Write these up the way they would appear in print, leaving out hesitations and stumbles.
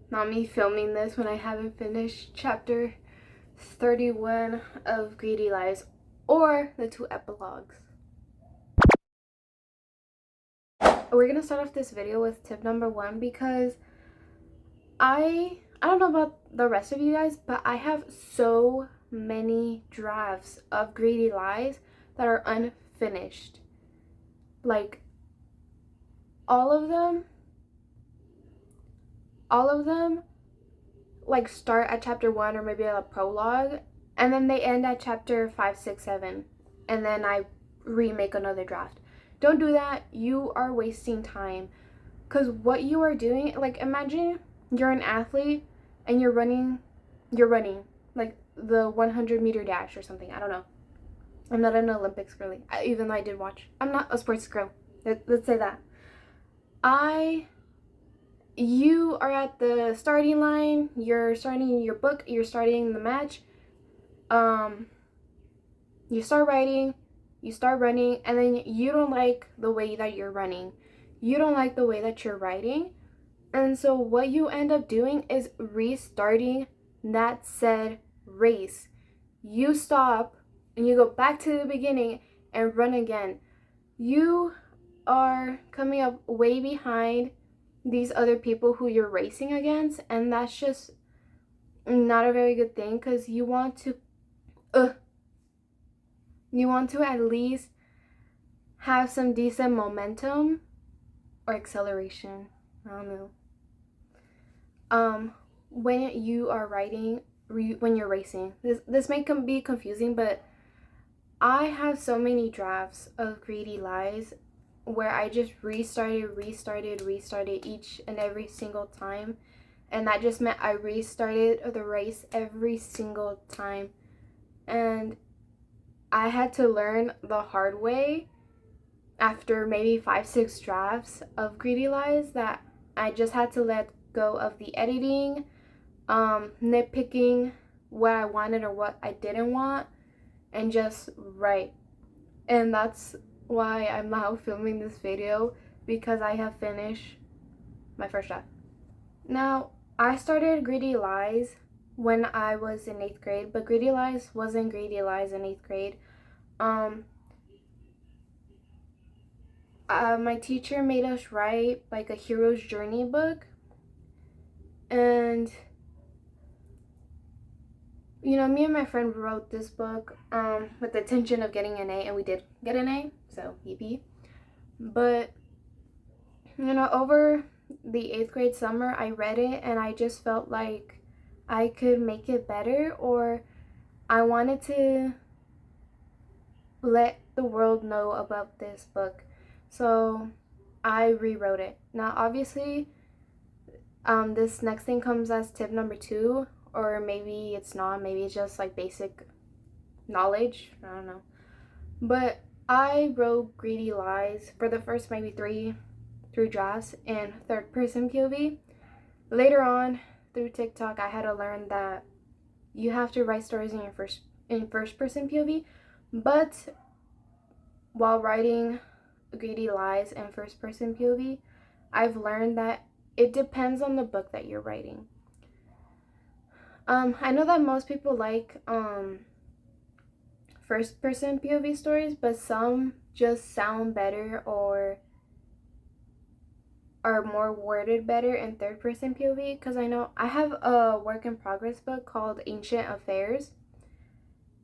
Not me filming this when I haven't finished chapter 31 of Greedy Lies or the 2 epilogues. We're gonna start off this video with tip number 1 because I don't know about the rest of you guys, but I have so many drafts of Greedy Lies that are unfinished. Like all of them like start at chapter 1 or maybe a prologue, and then they end at chapter 5, 6, 7, and then I remake another draft. Don't do that. You are wasting time, because what you are doing, like, imagine you're an athlete and you're running like the 100-meter dash or something. I don't know. I'm not an Olympics girly, even though I did watch. I'm not a sports girl. Let's say that. You are at the starting line, you're starting your book, you're starting the match, you start writing, you start running, and then you don't like the way that you're running, you don't like the way that you're writing, and so what you end up doing is restarting that said race. You stop and you go back to the beginning and run again. You are coming up way behind these other people who you're racing against, and that's just not a very good thing, because you want to at least have some decent momentum or acceleration, I don't know, when you are writing, when you're racing. This may be confusing, but I have so many drafts of Greedy Lies where I just restarted each and every single time, and that just meant I restarted the race every single time, and I had to learn the hard way after maybe 5, 6 drafts of Greedy Lies that I just had to let go of the editing, nitpicking what I wanted or what I didn't want, and just write. And that's why I'm now filming this video, because I have finished my first draft. Now, I started Greedy Lies when I was in 8th grade, but Greedy Lies wasn't Greedy Lies in 8th grade. My teacher made us write like a hero's journey book, and me and my friend wrote this book with the intention of getting an A, and we did get an A, so yippee. But over the 8th grade summer, I read it and I just felt like I could make it better, or I wanted to let the world know about this book, so I rewrote it. Now obviously this next thing comes as tip number 2, or maybe it's not, maybe it's just like basic knowledge, I don't know. But I wrote Greedy Lies for the first maybe 3 drafts in 3rd person POV. Later on, through TikTok, I had to learn that you have to write stories in first person POV, but while writing Greedy Lies in 1st person POV, I've learned that it depends on the book that you're writing. I know that most people like 1st person POV stories, but some just sound better or are more worded better in 3rd person POV, because I know I have a work in progress book called Ancient Affairs,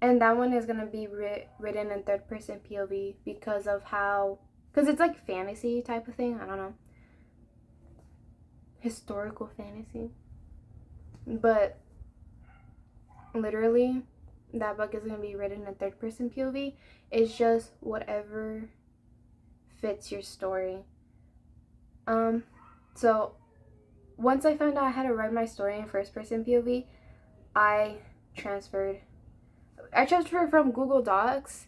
and that one is going to be written in 3rd person POV because it's like fantasy type of thing, I don't know, historical fantasy, but literally that book is going to be written in 3rd person POV. It's just whatever fits your story. So once I found out how to write my story in 1st person POV, I transferred from Google Docs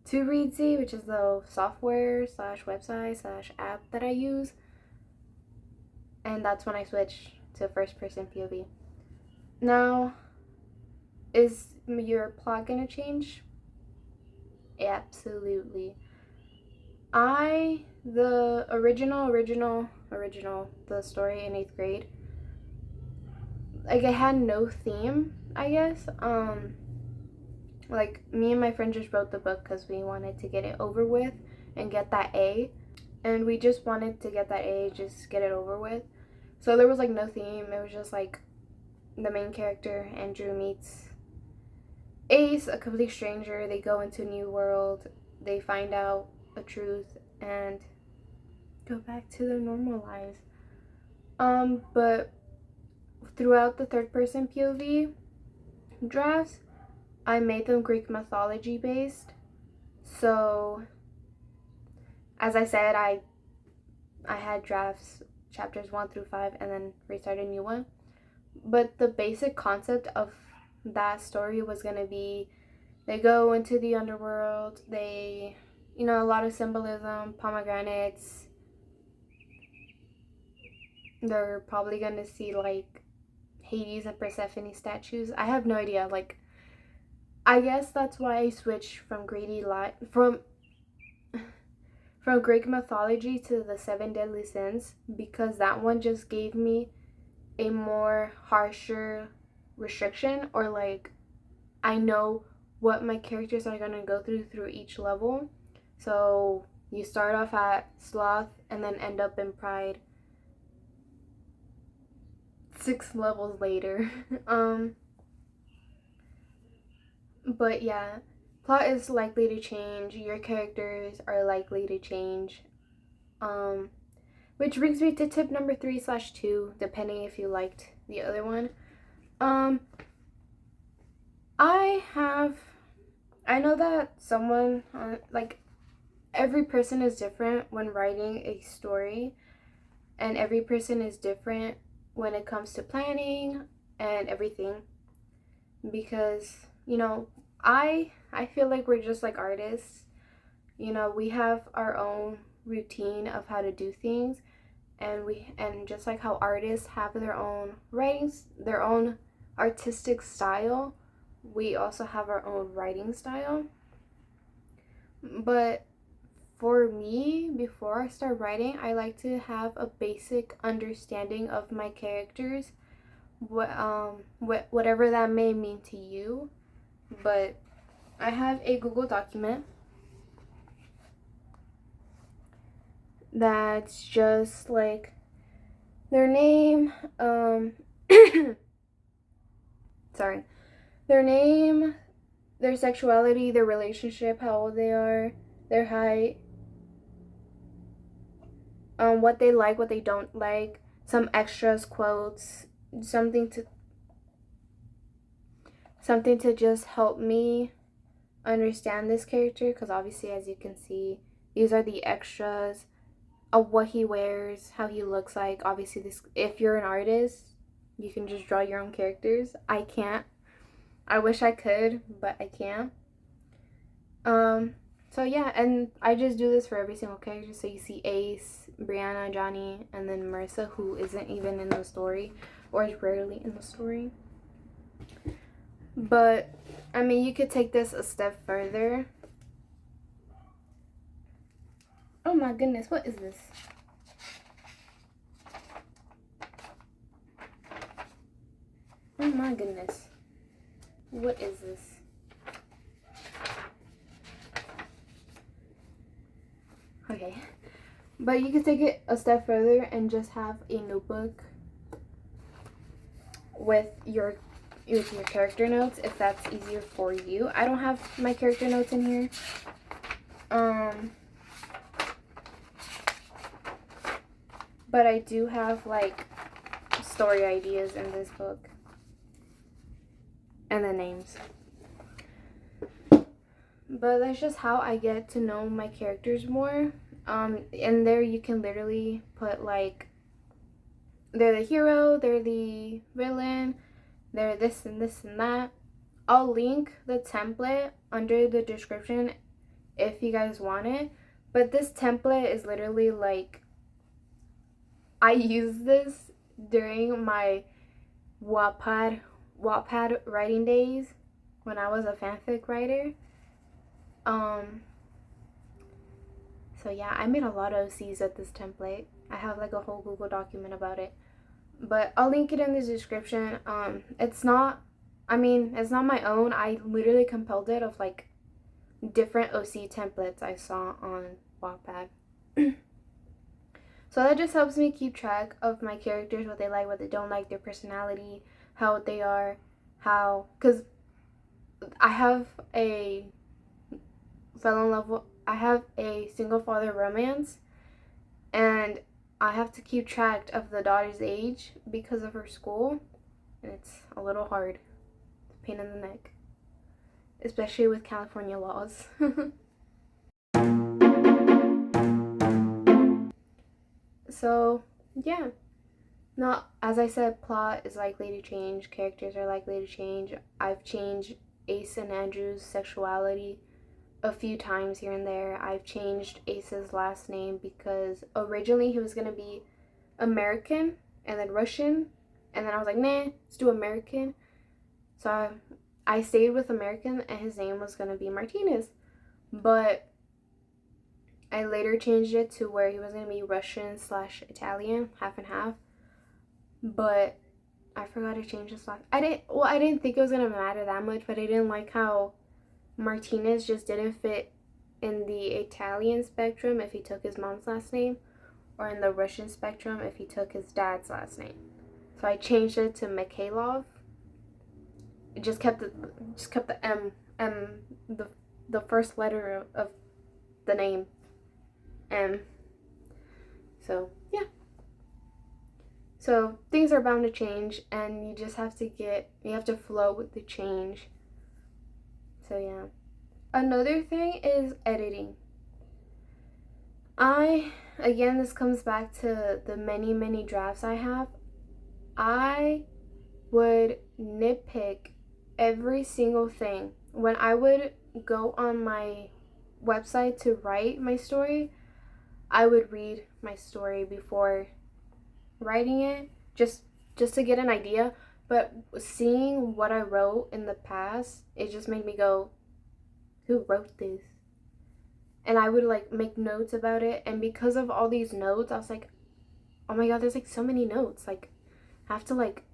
to Readsy, which is the software / website / app that I use, and that's when I switched to 1st person POV. Now, is your plot gonna change? Absolutely. The original, the story in 8th grade, like it had no theme, I guess. Like me and my friend just wrote the book because we wanted to get it over with and get that A, and we just wanted to get that A, just get it over with. So there was like no theme. It was just like the main character Andrew meets Ace, a complete stranger. They go into a new world. They find out a truth and go back to their normal lives. But throughout the third person POV drafts, I made them Greek mythology based. So, as I said, I had drafts chapters 1 through 5 and then restarted a new one. But the basic concept of that story was going to be they go into the underworld, they, a lot of symbolism, pomegranates. They're probably going to see like Hades and Persephone statues. I have no idea. Like, I guess that's why I switched from from Greek mythology to the Seven Deadly Sins, because that one just gave me a more harsher restriction, or like I know what my characters are going to go through each level. So you start off at Sloth and then end up in Pride 6 levels later. But yeah, plot is likely to change. Your characters are likely to change. Which brings me to tip number 3/2, depending if you liked the other one. I know that someone, like, every person is different when writing a story, and every person is different when it comes to planning and everything, because, I feel like we're just like artists. We have our own routine of how to do things, and just like how artists have their own writings, their own artistic style, we also have our own writing style. But for me, before I start writing, I like to have a basic understanding of my characters, whatever that may mean to you. But I have a Google document that's just like their name, sorry, their name, their sexuality, their relationship, how old they are, their height, what they like, what they don't like, some extras, quotes, something to just help me understand this character, because obviously, as you can see, these are the extras of what he wears, how he looks like. Obviously, this, if you're an artist, you can just draw your own characters. I can't. I wish I could, but I can't. So yeah, and I just do this for every single character. So you see Ace, Brianna, Johnny, and then Marissa, who isn't even in the story, or is rarely in the story. But I mean, you could take this a step further. Oh my goodness, what is this? Oh my goodness. What is this? Okay. But you could take it a step further and just have a notebook with your character notes, if that's easier for you. I don't have my character notes in here. But I do have like story ideas in this book. And the names. But that's just how I get to know my characters more. In there you can literally put like, they're the hero, they're the villain, they're this and this and that. I'll link the template under the description if you guys want it. But this template is literally like, I use this during my Wattpad writing days when I was a fanfic writer. So yeah, I made a lot of C's with this template. I have like a whole Google document about it. but I'll link it in the description. It's not my own. I literally compiled it of like different OC templates I saw on Wattpad. So that just helps me keep track of my characters, what they like, what they don't like, their personality, how they are, because I have a I have a single father romance, and I have to keep track of the daughter's age because of her school, and it's a little hard. It's a pain in the neck, especially with California laws. So, yeah. Now, as I said, plot is likely to change, characters are likely to change. I've changed Ace and Andrew's sexuality a few times here and there. I've changed Ace's last name because originally he was going to be American and then Russian, and then I was like, nah, let's do American. So I stayed with American, and his name was going to be Martinez. But I later changed it to where he was going to be Russian/Italian, half and half. But I forgot to change his last. I didn't think it was going to matter that much, but I didn't like how Martinez just didn't fit in the Italian spectrum if he took his mom's last name, or in the Russian spectrum if he took his dad's last name. So I changed it to Mikhailov. It just kept the M, the first letter of the name, M. So yeah. So things are bound to change, and you just have to flow with the change. So yeah. Another thing is editing. Again, this comes back to the many drafts I have. I would nitpick every single thing. When I would go on my website to write my story, I would read my story before writing it, just to get an idea. But seeing what I wrote in the past, it just made me go, who wrote this? And I would like make notes about it, and because of all these notes, I was like, oh my god, there's like so many notes, like I have to like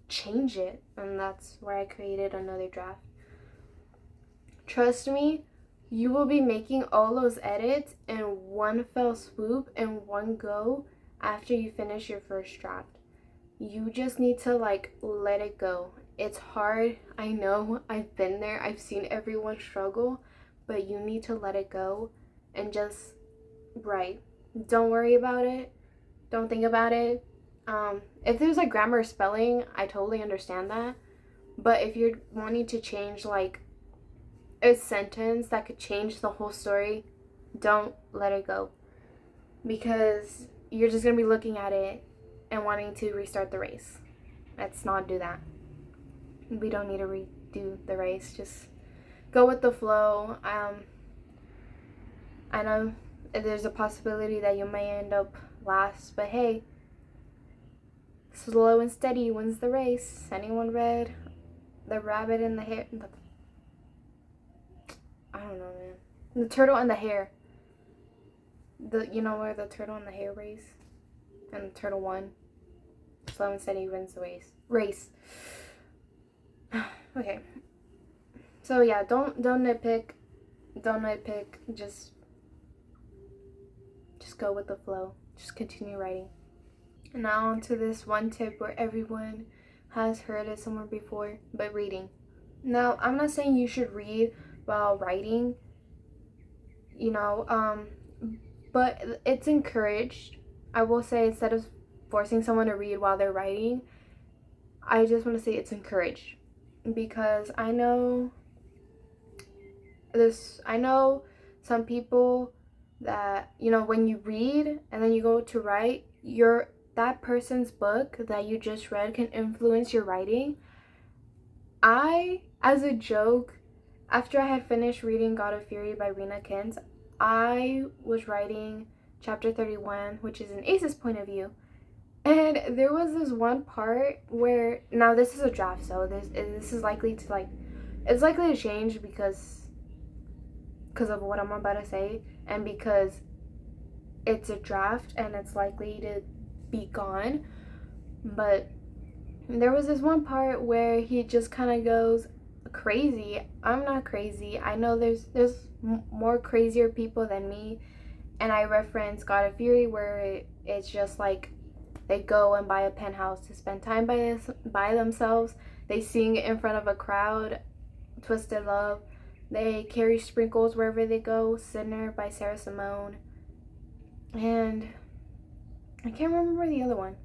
change it. And that's where I created another draft. Trust me, you will be making all those edits in one fell swoop, in one go, after you finish your first draft. You just need to like let it go. It's hard, I know, I've been there, I've seen everyone struggle, but you need to let it go and just write. Don't worry about it. Don't think about it. If there's like grammar or spelling, I totally understand that. But if you're wanting to change like a sentence that could change the whole story, don't let it go. Because you're just going to be looking at it and wanting to restart the race. Let's not do that. We don't need to redo the race. Just go with the flow. I know there's a possibility that you may end up last, but hey, slow and steady wins the race. Anyone read The Rabbit and the Hare? I don't know, man. The Turtle and the Hare. You know where the turtle and the hare race, and the turtle won. Slow and steady wins the race. Okay. So yeah, don't nitpick. Just go with the flow. Just continue writing. And now on to this one tip where everyone has heard it somewhere before, but reading. Now, I'm not saying you should read while writing, but it's encouraged. I will say, instead of forcing someone to read while they're writing, I just want to say it's encouraged. Because I know some people that, when you read and then you go to write, that person's book that you just read can influence your writing. As a joke, after I had finished reading God of Fury by Rena Kent, I was writing chapter 31, which is in Ace's point of view. And there was this one part where, now this is a draft, so this is likely to it's likely to change because of what I'm about to say, and because it's a draft and it's likely to be gone. But there was this one part where he just kind of goes crazy. I'm not crazy. I know there's more crazier people than me. And I reference God of Fury, where it's just like they go and buy a penthouse to spend time by themselves. They sing in front of a crowd, Twisted Love. They carry sprinkles wherever they go, Sinner by Sarah Simone. And I can't remember the other one.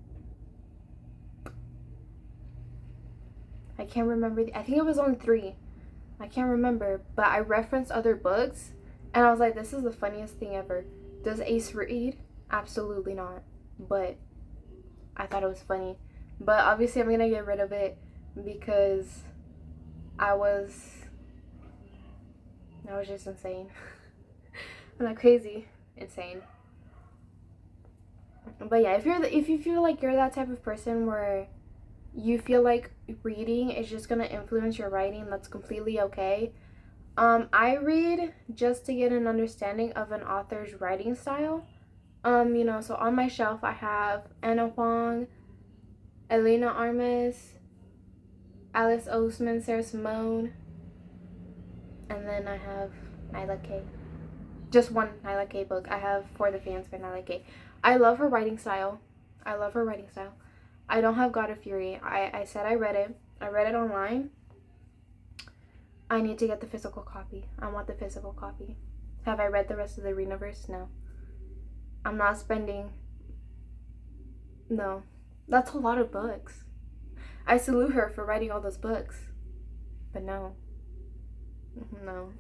I can't remember. I think it was on 3. I can't remember. But I referenced other books. And I was like, this is the funniest thing ever. Does Ace read? Absolutely not. But I thought it was funny. But obviously I'm going to get rid of it because I was just insane. I'm not crazy. Insane. But yeah, if you feel like you're that type of person where you feel like reading is just gonna influence your writing, that's completely okay. I read just to get an understanding of an author's writing style. So on my shelf I have Anna Huang, Elena Armas, Alice Oseman, Sarah Simone, and then I have Nyla K. Just one Nyla K book. I have For the Fans by Nyla K. I love her writing style. I don't have God of Fury. I said I read it. I read it online. I need to get the physical copy. I want the physical copy. Have I read the rest of the Renaverse? No. I'm not spending... No. That's a lot of books. I salute her for writing all those books. But no. No.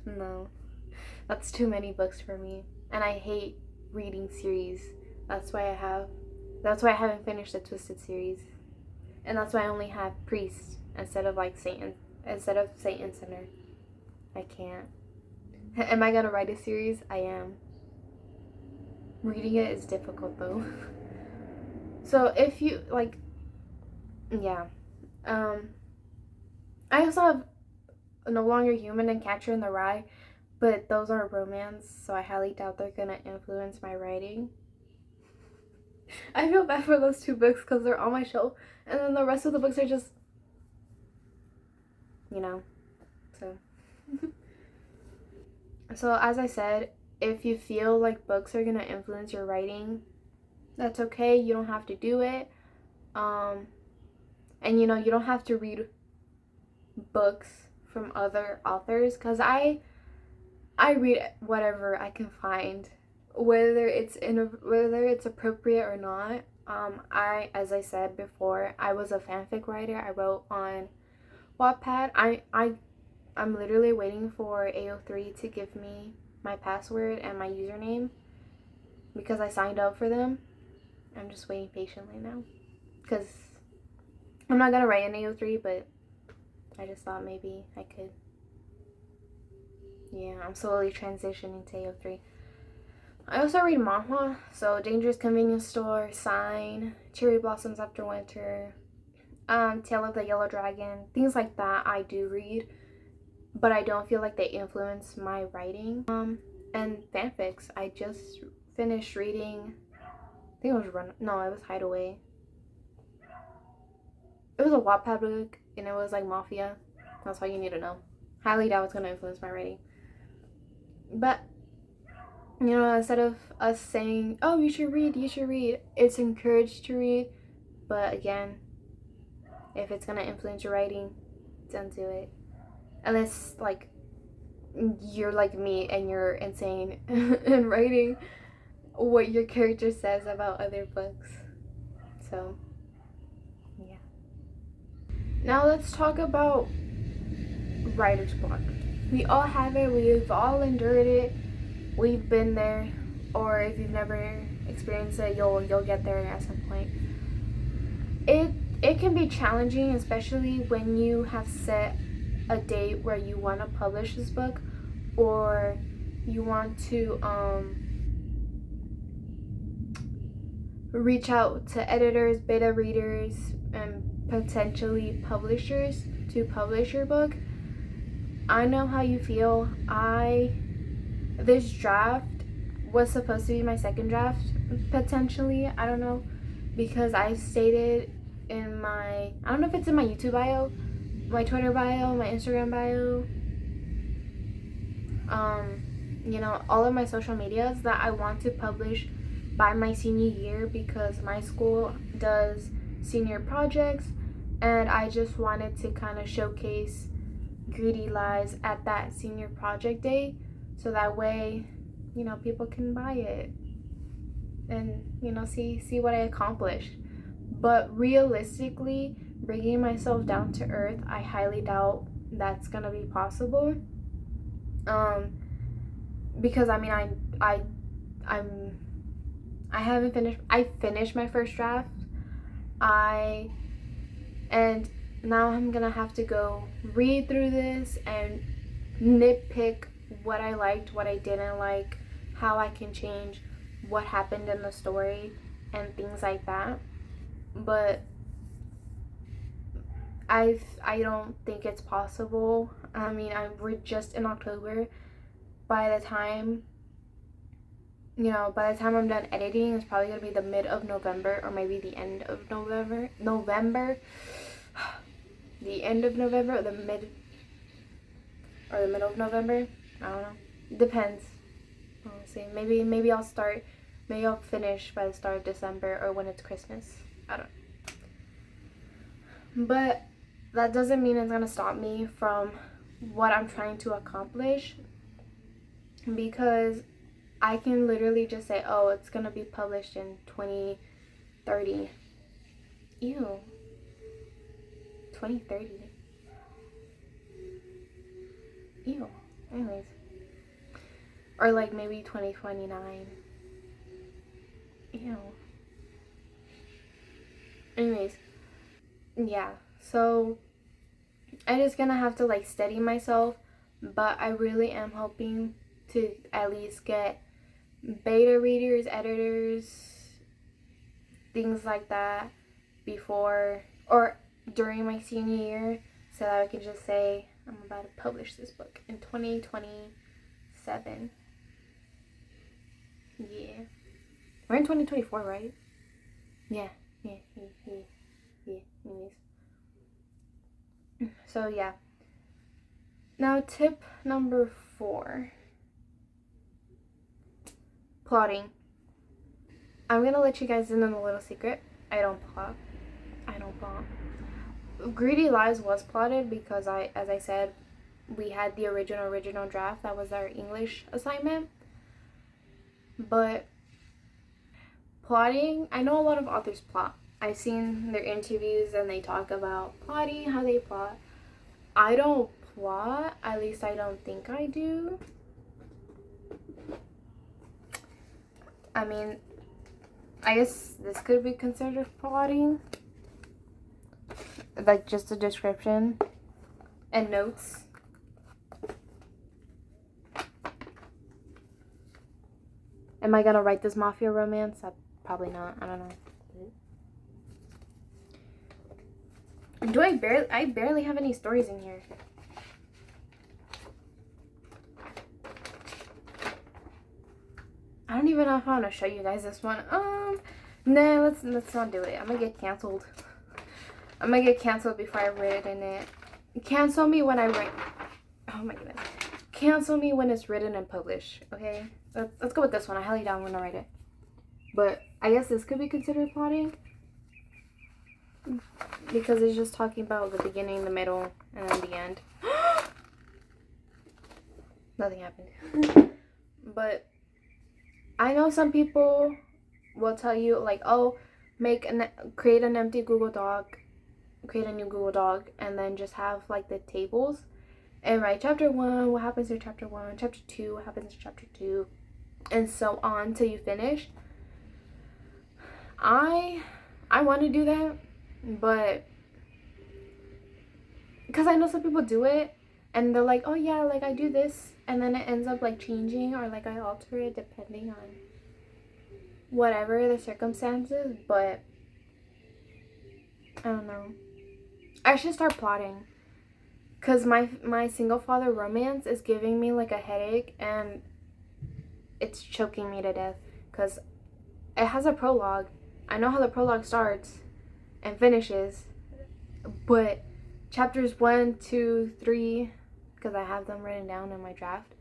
No. That's too many books for me. And I hate reading series. That's why I haven't finished the Twisted series. And that's why I only have Priest instead of Satan Sinner. I can't. Am I gonna write a series? I am. Reading it is difficult though. So if you yeah. I also have No Longer Human and Catcher in the Rye, but those are romance, so I highly doubt they're gonna influence my writing. I feel bad for those 2 books because they're on my shelf, and then the rest of the books are just, so. So as I said, if you feel like books are gonna influence your writing, that's okay. You don't have to do it. And you don't have to read books from other authors, because I read whatever I can find, whether it's appropriate or not. As I said before, I was a fanfic writer. I wrote on Wattpad. I'm literally waiting for AO3 to give me my password and my username because I signed up for them. I'm just waiting patiently now because I'm not gonna write in AO3, but I just thought maybe I could. Yeah, I'm slowly transitioning to AO3. I also read manhwa, so Dangerous Convenience Store, Sign, Cherry Blossoms After Winter, Tale of the Yellow Dragon, things like that I do read, but I don't feel like they influence my writing. And fanfics. I just finished reading, I think it was Hideaway. It was a Wattpad book, and it was Mafia. That's all you need to know. Highly doubt it's going to influence my writing. But, instead of us saying, oh, you should read, it's encouraged to read. But again, if it's going to influence your writing, don't do it. Unless, you're like me and you're insane in writing what your character says about other books. So, yeah. Now let's talk about writer's block. We all have it. We've all endured it. We've been there. Or if you've never experienced it, you'll get there at some point. It can be challenging, especially when you have set a date where you want to publish this book, or you want to reach out to editors, beta readers, and potentially publishers to publish your book. I know how you feel. This draft was supposed to be my second draft, potentially. I don't know. because I stated in my, I don't know if it's in my YouTube bio, my Twitter bio, my Instagram bio, you know, all of my social medias, that I want to publish by my senior year, because my school does senior projects, and I just wanted to kind of showcase Greedy Lies at that senior project day, so that way, you know, people can buy it and, you know, see what I accomplished. But realistically, bringing myself down to earth, I highly doubt that's gonna be possible. Because I mean, I haven't finished. I finished my first draft. And now I'm gonna have to go read through this and nitpick what I liked, what I didn't like, how I can change what happened in the story, and things like that. But I don't think it's possible. I mean, we're just in October. By the time I'm done editing, it's probably gonna be the mid of November, or maybe the end of November. The end of November, or the middle of November. I don't know. Depends. Honestly, maybe I'll finish by the start of December, or when it's Christmas. I don't know. But that doesn't mean it's gonna stop me from what I'm trying to accomplish, because I can literally just say, oh, it's gonna be published in 2030. Ew. 2030. Ew. Anyways. Or like maybe 2029. Ew. Anyways. Yeah. So I'm just gonna have to like steady myself. But I really am hoping to at least get beta readers, editors, things like that before or during my senior year, so that I can just say I'm about to publish this book in 2027. Yeah. We're in 2024, right? Yeah. Anyways. So yeah. Now tip number 4. Plotting. I'm gonna let you guys in on a little secret. I don't plot. Greedy Lies was plotted because as I said, we had the original draft. That was our English assignment. But plotting, I know a lot of authors plot. I've seen their interviews and they talk about plotting, how they plot. I don't plot, at least I don't think I do. I mean, I guess this could be considered plotting. Like just a description and notes. Am I gonna write this mafia romance? Probably not. I don't know. I barely have any stories in here. I don't even know if I want to show you guys this one. Nah, let's not do it. I'm gonna get canceled. I'm gonna get canceled before I read in it. Cancel me when I write. Oh my goodness. Cancel me when it's written and published. Okay. Let's go with this one. I highly doubt I'm gonna write it. But I guess this could be considered plotting, because it's just talking about the beginning, the middle, and then the end. Nothing happened. But I know some people will tell you like, oh, create an empty Google Doc, create a new Google Doc, and then just have like the tables and write chapter 1, what happens in chapter 1, chapter 2, what happens in chapter 2, and so on till you finish. I want to do that, but because I know some people do it and they're like, oh yeah, like I do this, and then it ends up like changing, or like I alter it depending on whatever the circumstances. But I don't know, I should start plotting, because my single father romance is giving me like a headache, and it's choking me to death, because it has a prologue I know how the prologue starts and finishes, but chapters 1, 2, 3, because I have them written down in my draft.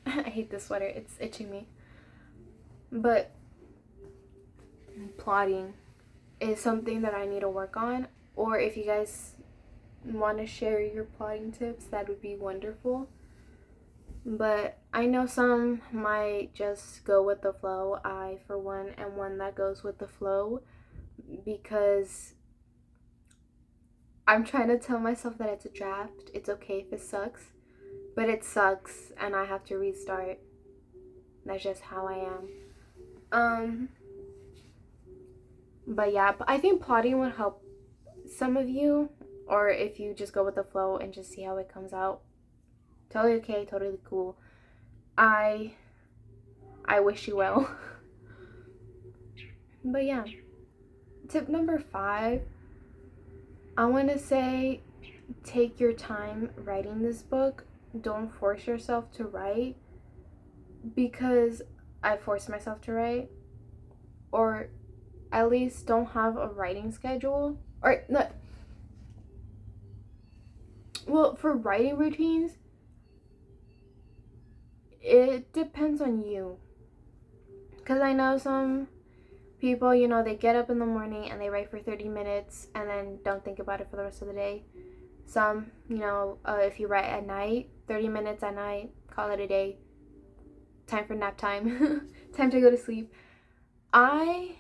I hate this sweater. It's itching me. But plotting is something that I need to work on. Or if you guys want to share your plotting tips, that would be wonderful. But I know some might just go with the flow. I, for one, am one that goes with the flow because I'm trying to tell myself that it's a draft. It's okay if it sucks, but it sucks and I have to restart. That's just how I am. But yeah, I think plotting would help some of you, or if you just go with the flow and just see how it comes out. Totally okay, totally cool. I wish you well. But yeah, tip number 5, I want to say take your time writing this book. Don't force yourself to write, because I forced myself to write, or at least don't have a writing schedule. Or no, well, for writing routines, it depends on you. Because I know some people, you know, they get up in the morning and they write for 30 minutes and then don't think about it for the rest of the day. Some, you know, if you write at night, 30 minutes at night, call it a day. Time for nap time. Time to go to sleep. I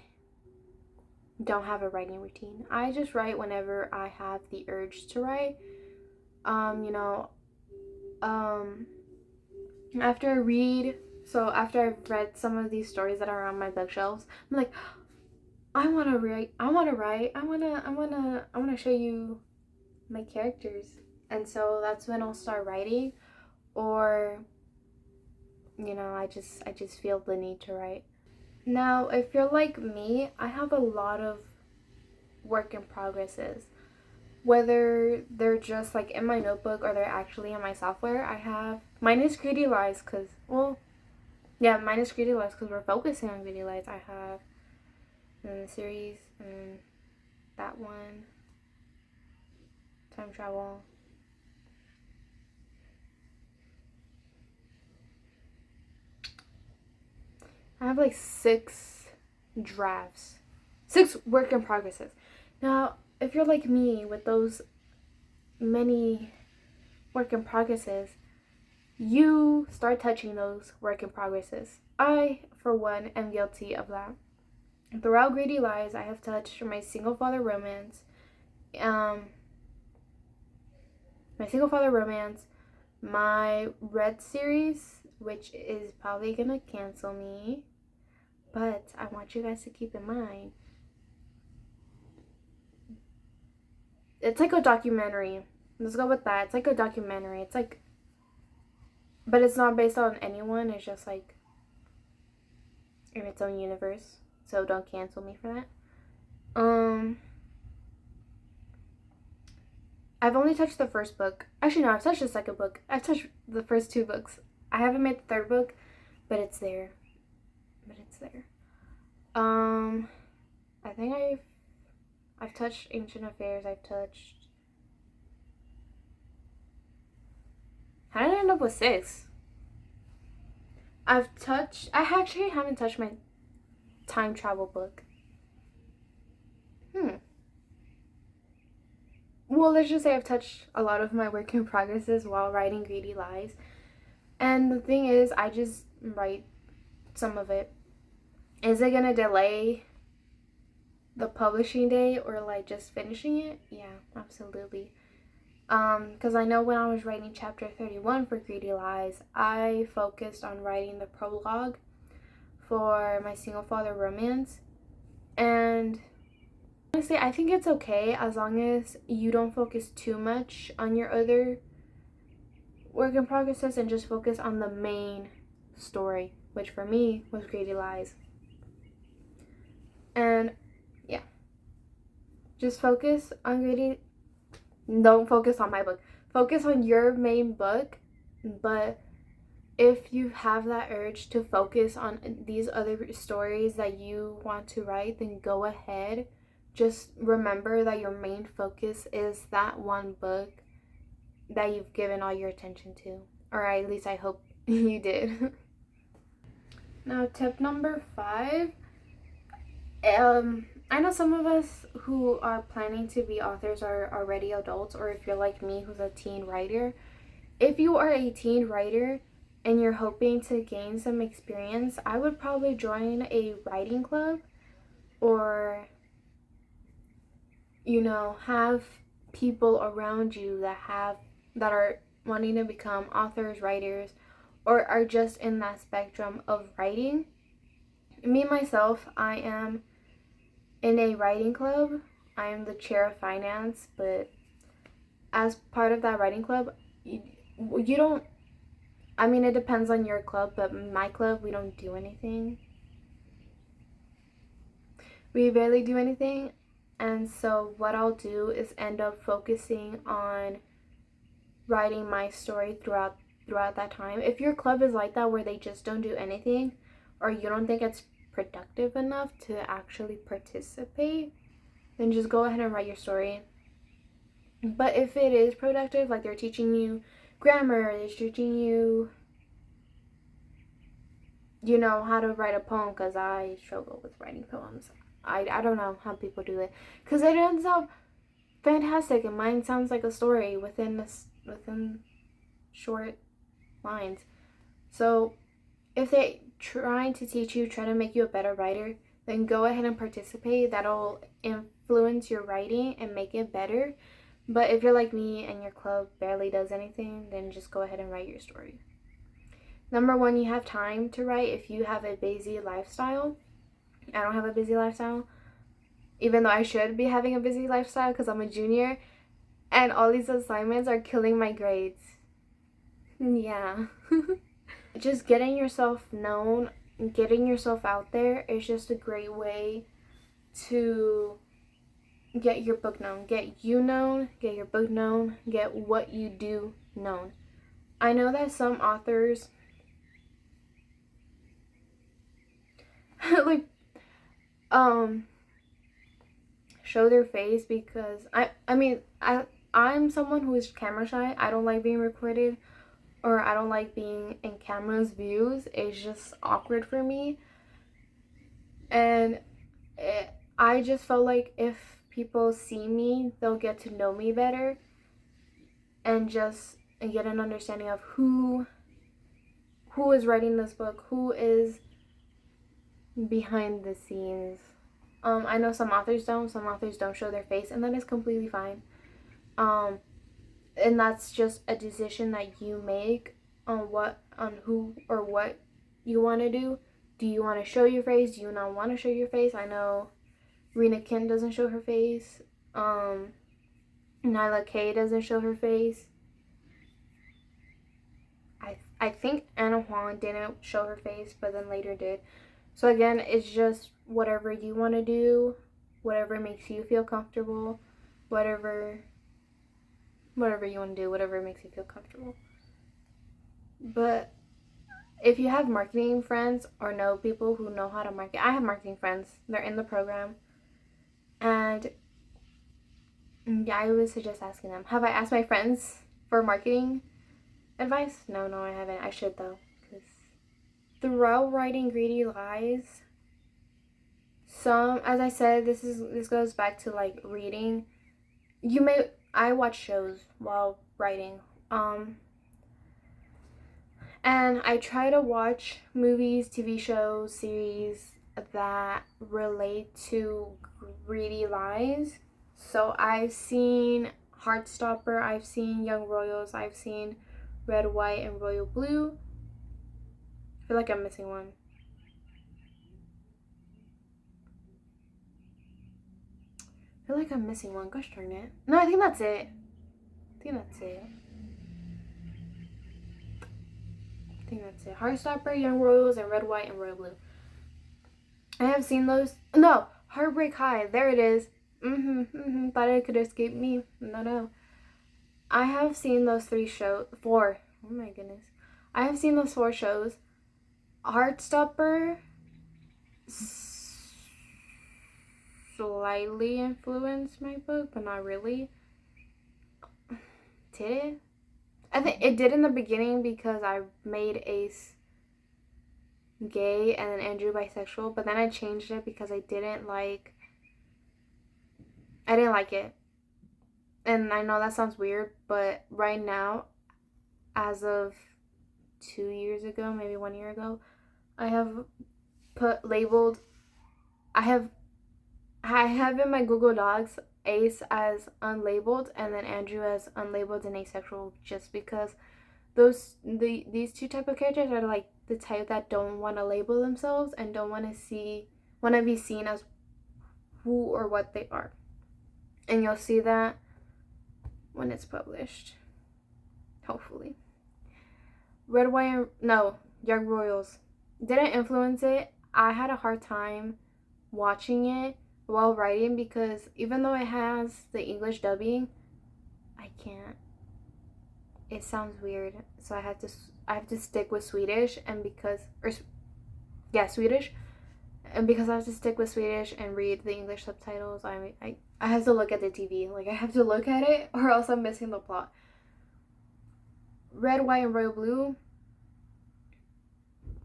don't have a writing routine. I just write whenever I have the urge to write. After I read, so after I've read some of these stories that are on my bookshelves, I'm like, I want to write. I want to show you my characters. And so that's when I'll start writing, or you know, I just feel the need to write. Now, if you're like me, I have a lot of work in progresses. Whether they're just like in my notebook or they're actually in my software, mine is Greedy Lies because, well, yeah, mine is Greedy Lies because we're focusing on Greedy Lies. I have the series and that one, time travel. I have like 6 drafts, 6 work in progresses. Now, if you're like me with those many work in progresses, you start touching those work in progresses. I, for one, am guilty of that. Throughout Greedy Lies, I have touched my single father romance, my Red series, which is probably gonna cancel me, but I want you guys to keep in mind, it's like a documentary. Let's go with that. It's like a documentary. It's like, but it's not based on anyone. It's just like in its own universe. So don't cancel me for that. I've only touched the first book. Actually, no, I've touched the second book. I've touched the first 2 books. I haven't made the third book, but it's there. I think I've touched Ancient Affairs. How did I end up with 6? I actually haven't touched my time travel book. Well, let's just say I've touched a lot of my work in progresses while writing Greedy Lies. And the thing is, I just write some of it. Is it gonna delay the publishing date or like just finishing it? Yeah, absolutely. Because I know when I was writing chapter 31 for Greedy Lies, I focused on writing the prologue for my single father romance. And honestly, I think it's okay as long as you don't focus too much on your other work in progresses and just focus on the main story, which for me was Greedy Lies. And yeah, just focus on don't focus on my book. Focus on your main book, but if you have that urge to focus on these other stories that you want to write, then go ahead. Just remember that your main focus is that one book that you've given all your attention to. Or at least I hope you did. Now, tip number 5. I know some of us who are planning to be authors are already adults, or if you're like me who's a teen writer. If you are a teen writer and you're hoping to gain some experience, I would probably join a writing club, or have people around you that are wanting to become authors, writers, or are just in that spectrum of writing. Me myself, I am in a writing club. I am the chair of finance, but as part of that writing club, you don't, I mean, it depends on your club, but my club, we don't do anything. We barely do anything. And so what I'll do is end up focusing on writing my story throughout that time. If your club is like that, where they just don't do anything, or you don't think it's productive enough to actually participate, then just go ahead and write your story. But if it is productive, like they're teaching you grammar, they're teaching you how to write a poem, because I struggle with writing poems. I don't know how people do it, because it ends up fantastic, and mine sounds like a story within short lines. So if they trying to teach you, try to make you a better writer, then go ahead and participate. That'll influence your writing and make it better. But if you're like me and your club barely does anything, then just go ahead and write your story. Number 1, you have time to write if you have a busy lifestyle. I don't have a busy lifestyle, even though I should be having a busy lifestyle because I'm a junior and all these assignments are killing my grades. Yeah. Just getting yourself known, getting yourself out there is just a great way to get your book known. Get you known, get your book known, get what you do known. I know that some authors like show their face, because I'm someone who is camera shy. I don't like being recorded, or I don't like being in camera's views. It's just awkward for me. And I just felt like if people see me, they'll get to know me better and get an understanding of who is writing this book, who is behind the scenes. I know some authors don't show their face, and that is completely fine. And that's just a decision that you make on who or what you want to do. Do you want to show your face? Do you not want to show your face? I know Rena Kim doesn't show her face. Nyla K doesn't show her face. I think Anna Huang didn't show her face, but then later did. So again, it's just whatever you want to do, whatever makes you feel comfortable, whatever you want to do, whatever makes you feel comfortable. But if you have marketing friends or know people who know how to market, I have marketing friends. They're in the program. And yeah, I would suggest asking them. Have I asked my friends for marketing advice? No, I haven't. I should though. Because throughout writing Greedy Lies, as I said, this goes back to like reading. I watch shows while writing. And I try to watch movies, TV shows, series that relate to Greedy Lies. So I've seen Heartstopper, I've seen Young Royals, I've seen Red, White, and Royal Blue. I feel like I'm missing one. Gosh darn it. No, I think that's it. Heartstopper, Young Royals, and Red, White, and Royal Blue. I have seen those. No, Heartbreak High. There it is. Thought it could escape me. No. I have seen those 4. Oh my goodness. I have seen those 4 shows. Heartstopper slightly influenced my book, but not really. Did it? I think it did in the beginning because I made Ace gay and then Andrew bisexual, but then I changed it because I didn't like it. And I know that sounds weird, but right now, as of 2 years ago, maybe 1 year ago, I have I have in my Google Docs Ace as unlabeled and then Andrew as unlabeled and asexual, just because these 2 type of characters are like the type that don't want to label themselves and don't want to be seen as who or what they are. And you'll see that when it's published, hopefully. Young Royals didn't influence it. I had a hard time watching it while writing because even though it has the English dubbing, I can't. It sounds weird, so I have to stick with Swedish, Swedish, and because I have to stick with Swedish and read the English subtitles, I have to look at the TV. Like, I have to look at it, or else I'm missing the plot. Red, White, and Royal Blue,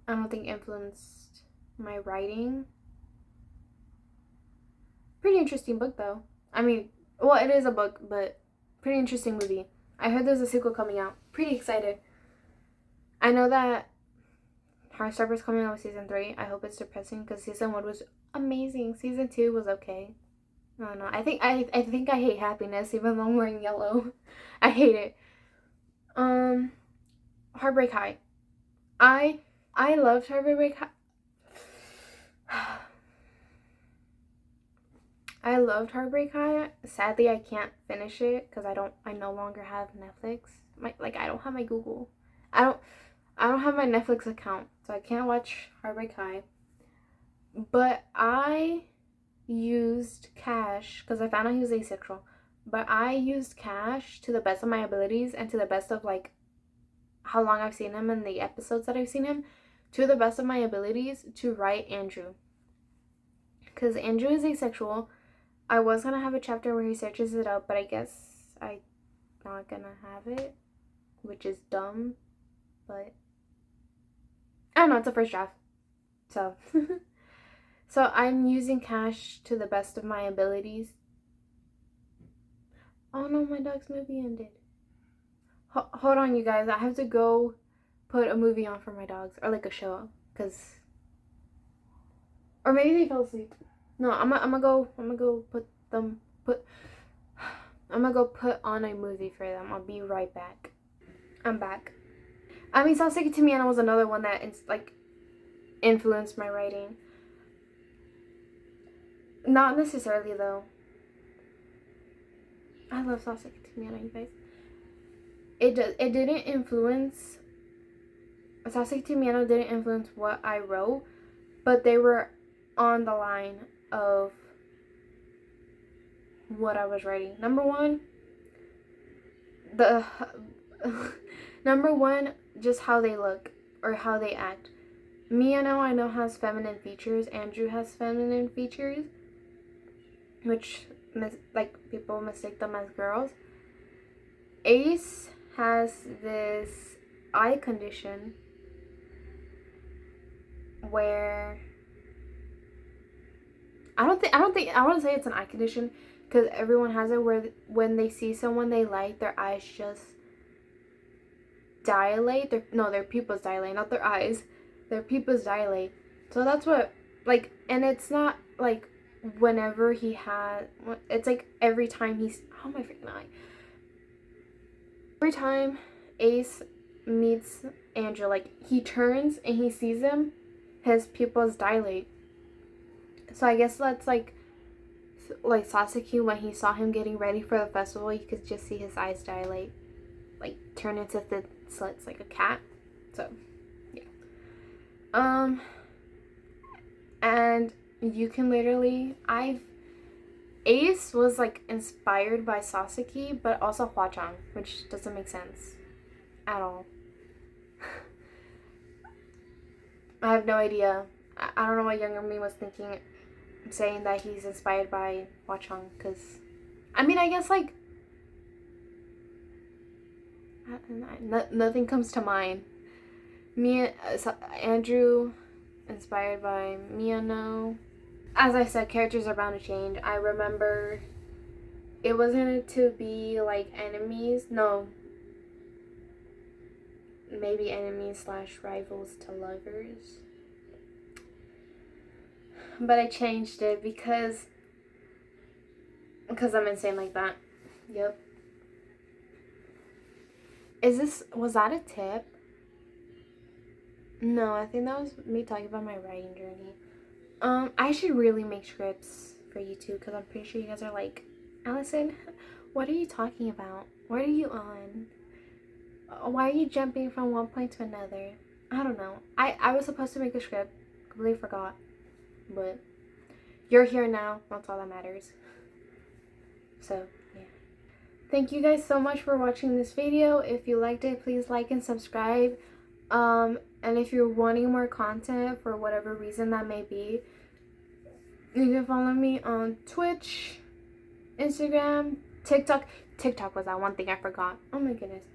I don't think influenced my writing. Pretty interesting book, though. I mean, well, it is a book, but pretty interesting movie. I heard there's a sequel coming out. Pretty excited. I know that Heartstopper's coming out with season 3. I hope it's depressing because season 1 was amazing. Season 2 was okay. I don't know. I think I hate happiness even though I'm wearing yellow. I hate it. Heartbreak High. I loved Heartbreak High. I loved Heartbreak High. Sadly, I can't finish it because I no longer have Netflix. I don't have my Google. I don't have my Netflix account, so I can't watch Heartbreak High. But I used Cash because I found out he was asexual. But I used Cash to the best of my abilities and to the best of like how long I've seen him and the episodes that I've seen him, to the best of my abilities to write Andrew. Because Andrew is asexual. I was gonna have a chapter where he searches it up, but I guess I'm not gonna have it, which is dumb, but I don't know, it's the first draft. So so I'm using Cash to the best of my abilities. Oh no, my dog's movie ended. Hold on, you guys. I have to go put a movie on for my dogs, or like a show, or maybe they fell asleep. No, I'm gonna go put on a movie for them. I'll be right back. I'm back. I mean, Sasuke Tamiana was another one that influenced my writing. Not necessarily though. I love Sasuke Tamiana, you guys. It didn't influence. Sasuke Tamiana didn't influence what I wrote, but they were on the line of what I was writing. Number one, just how they look or how they act. Mia now I know has feminine features. Andrew has feminine features, which people mistake them as girls. Ace has this eye condition where I want to say it's an eye condition because everyone has it, where when they see someone they like, their eyes just dilate. Their pupils dilate, not their eyes. Their pupils dilate. So that's what, and it's not like whenever he has, it's like every time he's, oh my freaking eye. Every time Ace meets Andrew, he turns and he sees him, his pupils dilate. So I guess that's like Sasuke, when he saw him getting ready for the festival, you could just see his eyes dilate, turn into thin slits like a cat. So yeah. And you can literally, Ace was inspired by Sasuke, but also Hwa-chan, which doesn't make sense at all. I have no idea. I don't know what younger me was thinking, saying that he's inspired by Wachong, because, I mean, I guess, like, nothing comes to mind. Andrew, inspired by Miyano. As I said, characters are bound to change. I remember it wasn't to be, like, enemies. No. Maybe enemies / rivals to lovers. But I changed it because I'm insane like that. Yep. Was that a tip? No, I think that was me talking about my writing journey. I should really make scripts for you too, because I'm pretty sure you guys are like, Allison, what are you talking about? What are you on? Why are you jumping from one point to another? I don't know. I was supposed to make a script. Completely forgot. But you're here now. That's all that matters. So, yeah. Thank you guys so much for watching this video. If you liked it, please like and subscribe. And if you're wanting more content for whatever reason that may be, you can follow me on Twitch, Instagram, TikTok. TikTok was that one thing I forgot. Oh my goodness.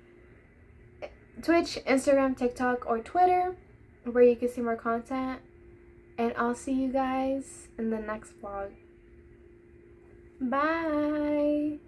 Twitch, Instagram, TikTok, or Twitter, where you can see more content. And I'll see you guys in the next vlog. Bye!